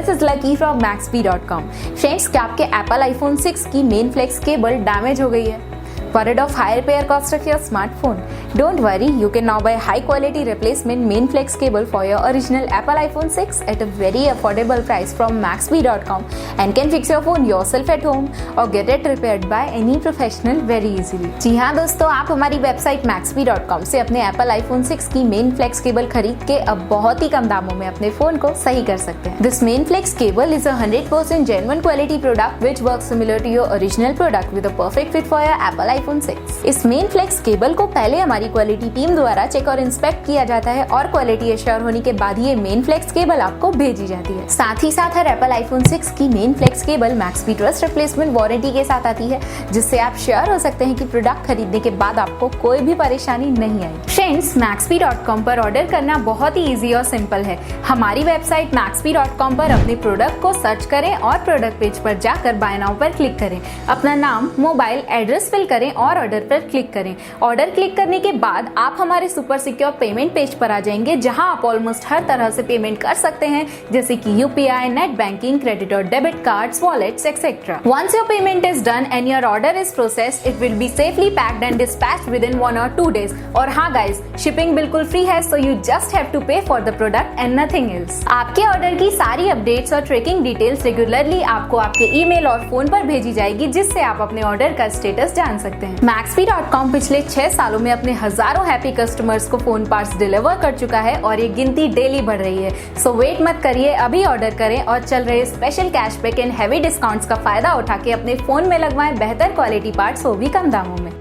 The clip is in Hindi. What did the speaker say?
This is lucky from Maxbhi.com। Friends, क्या आपके एप्पल आईफोन 6 की मेन फ्लेक्स केबल डैमेज हो गई है? Worried of higher repair cost of your smartphone? Don't worry, you can now buy high quality replacement main flex cable for your original Apple iPhone 6 at a very affordable price from Maxbhi.com and can fix your phone yourself at home or get it repaired by any professional very easily। जी हाँ दोस्तों, आप हमारी वेबसाइट Maxbhi.com से अपने Apple iPhone 6 की मेन फ्लेक्स केबल खरीद के अब बहुत ही कम दामों में अपने फोन को सही कर सकते हैं। This main flex cable is a 100% genuine quality product which works similar to your original product with a perfect fit for your Apple iPhone 6। इस मेन फ्लेक्स केबल को पहले हमारी क्वालिटी टीम द्वारा चेक और इंस्पेक्ट किया जाता है और क्वालिटी एश्योर होने के बाद ये मेन फ्लेक्स केबल आपको भेजी जाती है। साथ ही साथ हर एप्पल आईफोन 6 की मेन फ्लेक्स केबल मैक्सबी ट्रस्ट रिप्लेसमेंट वारंटी के साथ आती है, जिससे आप श्योर हो सकते हैं कि प्रोडक्ट खरीदने के बाद आपको कोई भी परेशानी नहीं आएगी। फ्रेंड्स, Maxbhi.com पर ऑर्डर करना बहुत ही इजी और सिंपल है। हमारी वेबसाइट Maxbhi.com पर अपने प्रोडक्ट को सर्च करें और प्रोडक्ट पेज पर जाकर बाय नाउ पर क्लिक करें, अपना नाम, मोबाइल एड्रेस फिल करें और ऑर्डर पर क्लिक करें। ऑर्डर क्लिक करने के बाद आप हमारे सुपर सिक्योर पेमेंट पेज पर आ जाएंगे, जहां आप ऑलमोस्ट हर तरह से पेमेंट कर सकते हैं, जैसे कि यूपीआई, नेट बैंकिंग, क्रेडिट और debit cards, wallets etcetera. Once your payment is done and your order is processed, it will be safely packed and dispatched within 1 or 2 days। और हाँ गाइस, शिपिंग बिल्कुल फ्री है, so you just have to pay for the product and nothing else. आपके ऑर्डर की सारी अपडेट्स और ट्रैकिंग डिटेल्स रेगुलरली आपको आपके ईमेल और फोन पर भेजी जाएगी, जिससे आप अपने ऑर्डर का स्टेटस जान सकते हैं। Maxbhi.com पिछले 6 सालों में अपने हजारों हैप्पी कस्टमर्स को फोन पार्ट्स डिलीवर कर चुका है और ये गिनती डेली बढ़ रही है। सो वेट मत करिए, अभी ऑर्डर करें और चल रहे special cashback and heavy discounts का फायदा उठा के अपने फोन में लगवाएं बेहतर क्वालिटी पार्ट्स, वो भी कम दामों में।